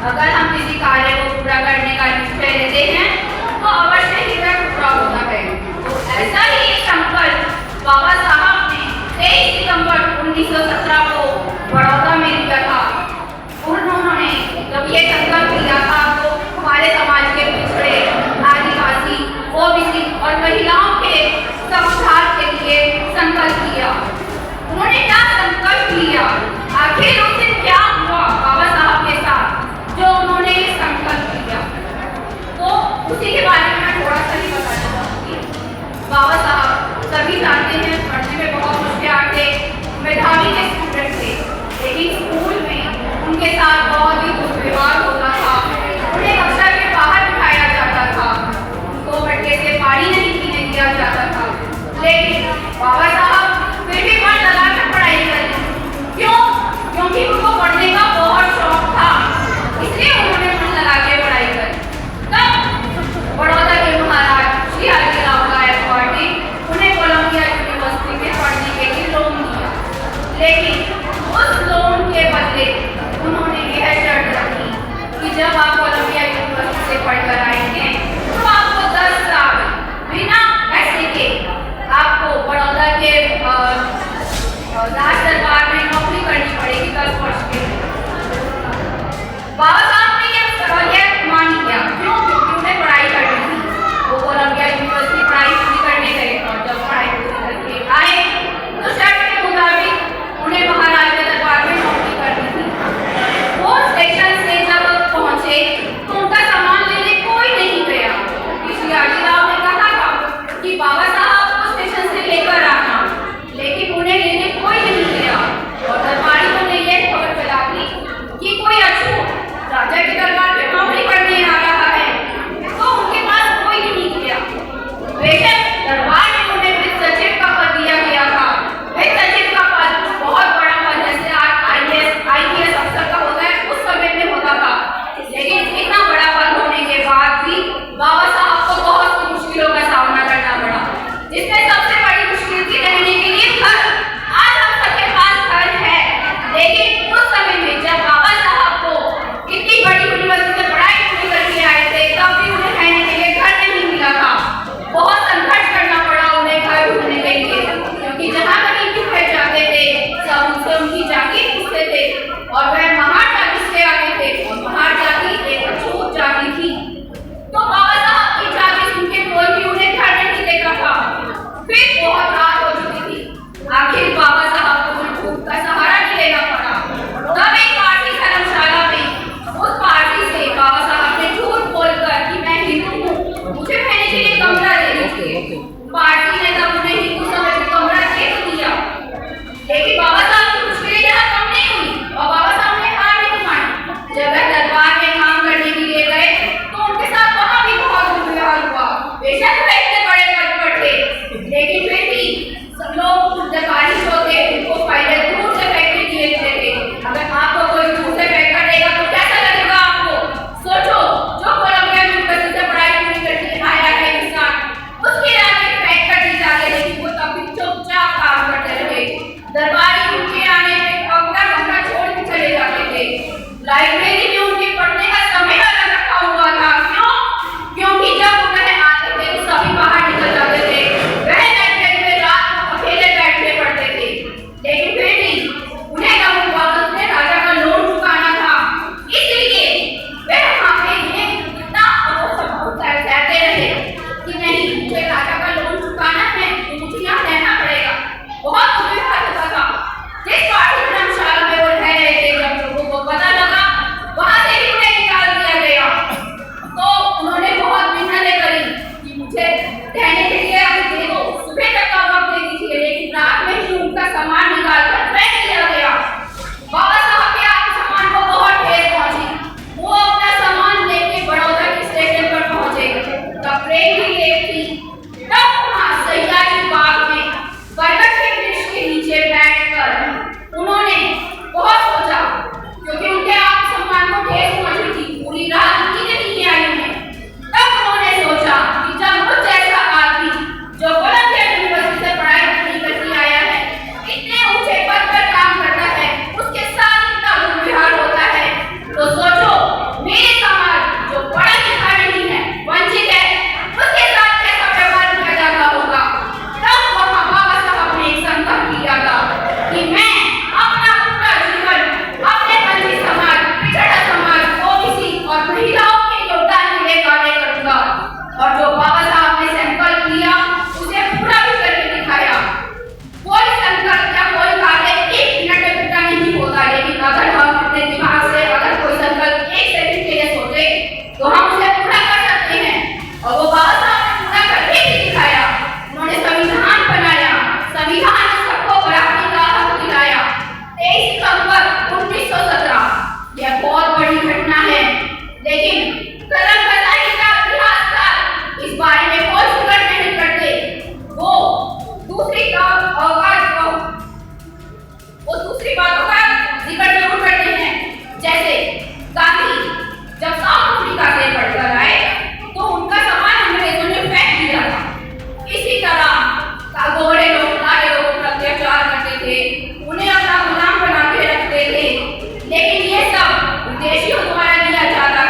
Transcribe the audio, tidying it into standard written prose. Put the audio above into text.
अगर हम किसी कार्य को पूरा करने का निश्चय लेते हैं तो अवश्य ही वह पूरा होता है। तो ऐसा ही एक संकल्प बाबा साहब ने 23 सितंबर 1917 को बड़ौदा में लिया था। उन्होंने जब ये संकल्प लिया था तो हमारे समाज के पिछड़े, आदिवासी, ओबीसी और महिलाओं के समुद्धार के लिए संकल्प लिया। उन्होंने क्या संकल्प लिया, आखिर उस दिन क्या हुआ बाबा साहब के साथ जो उन्होंने संकल्प लिया, तो उसी के बारे में मैं थोड़ा सा ही बताना चाहूँगी। बाबा साहब सभी जानते हैं पढ़ने में बहुत होशियार थे, मेधावी के स्टूडेंट थे, लेकिन स्कूल में उनके साथ बहुत ही दुर्व्यवहार होता था। उन्हें कक्षा के बाहर बिठाया जाता था, उनको मटके से पानी नहीं पीने दिया जाता था, लेकिन बाबा साहब फिर भी मन लगा कर पढ़ाई करी। क्यों? क्योंकि उनको पढ़ने का बहुत शौक था, इसलिए उन्होंने मन लगा के पढ़ाई करी। तब बड़ौदा के महाराज श्री आजीराव गायकवाड़ ने उन्हें कोलंबिया यूनिवर्सिटी में पढ़ने के लिए लोन दिया, लेकिन उस लोन के बदले उन्होंने यह शर्त रखी कि जब आप कोलंबिया यूनिवर्सिटी से पढ़कर आएंगे तो आपको 10 साल बिना पैसे के आपको बड़ौदा के राज दरबार में नौकरी करनी पड़ेगी 10 वर्ष के लिए। बाबा साहब ने यह मान लिया। क्यों? क्योंकि उन्हें पढ़ाई करनी थी। वो कोलंबिया यूनिवर्सिटी पढ़ाई पूरी करने गए और जब पढ़ाई पूरी करके आए तो शर्त के मुताबिक उन्हें महाराज के दरबार में नौकरी करनी थी। वो स्टेशन से जब पहुंचे तो उनका सामान लेने कोई नहीं गया। श्री आजीराव ने कहा था कि बाबा साहब को स्टेशन से लेकर आना, लेकिन उन्हें लेने कोई नहीं गया। और दरबारियों ने यह खबर फैला दी कि कोई अछूत राजा के दरबार में नौकरी करने आ रहा है, तो उनके पास कोई नहीं गया। बेशक दरबार में उन्हें वित्त सचिव का पद दिया गया था। वित्त सचिव का पद बहुत बड़ा पद, जैसे आज IAS अफसर का होता है, उस समय में होता था। लेकिन इतना बड़ा पद होने के बाद भी बाबा साहब को बहुत सी मुश्किलों का सामना करना पड़ा, जिसमें सबसे बड़ी मुश्किल थी रहने के लिए घर। आज हम सबके पास घर है, लेकिन उस समय में जब बाबा साहब को इतनी बड़ी यूनिवर्सिटी से पढ़ाई पूरी करके आए थे तब भी उन्हें रहने के लिए घर नहीं मिला था। बहुत संघर्ष करना पड़ा उन्हें घर ढूंढने के लिए, क्योंकि जहाँ कहीं भी रह जाते थे सब उनसे उनकी जाति पूछते थे और वह महार जाति से आते थे और महार जाति एक अछूत जाति थी। तो बाबा साहब की जाति सुन के कोई भी उन्हें घर नहीं देता था। फिर बहुत रात हो चुकी थी, आखिर बाबा साहब को झूठ का सहारा नहीं लेना पड़ा। तब एक पार्टी धर्मशाला में उस पार्टी से बाबा साहब ने झूठ बोलकर कि मैं हिंदू हूँ, मुझे रहने के लिए कमरा दे दीजिए। पार्टी ने तब उन्हें हिंदू समझ के कमरा दे दिया, लेकिन बाबा साहब की मुश्किलें यहाँ कम नहीं हुई और बाबा साहब ने हार नहीं मानी। जब वह दरबार में काम करने के लिए गए तो उनके साथ वहाँ भी बहुत दुर्व्यवहार हुआ। बेशक वह इतने बड़े पद पर थे, लेकिन फिर भी सब लोग दरबारी जो थे उनको फायदे दूर से फेंक के दिए थे। अगर आपको कोई दूर से फेंक कर देगा तो कैसा लगेगा आपको? सोचो, जो कोलंबिया यूनिवर्सिटी से पढ़ाई पूरी करके आया है इंसान, उसके आगे फेंक कर दी जाती है, लेकिन वो तब भी चुपचाप काम करते रहे। दरबारी उनके आने पे कमरा कमरा छोड़ के चले जाते थे। लाइब्रेरी में उनके पढ़ने का समय अलग रखा हुआ था। क्यों? क्योंकि जब वह आते थे तो सभी बाहर निकल जाते थे। वह लाइब्रेरी में रात को अकेले बैठ के पढ़ते थे, लेकिन फिर भी उन्हें जब वापस में राजा का लोन चुकाना था, इसलिए वह वहाँ पे इतना कहते रहे कि नहीं, मुझे राजा का लोन चुकाना है तो मुझे यहाँ रहना पड़ेगा। बहुत दुर्व्यवहार होता था। जिस पार्टी धर्मशाला में वो रह रहे थे, जब लोगों को पता लगा, वहाँ विदेशियों द्वारा दिया जाता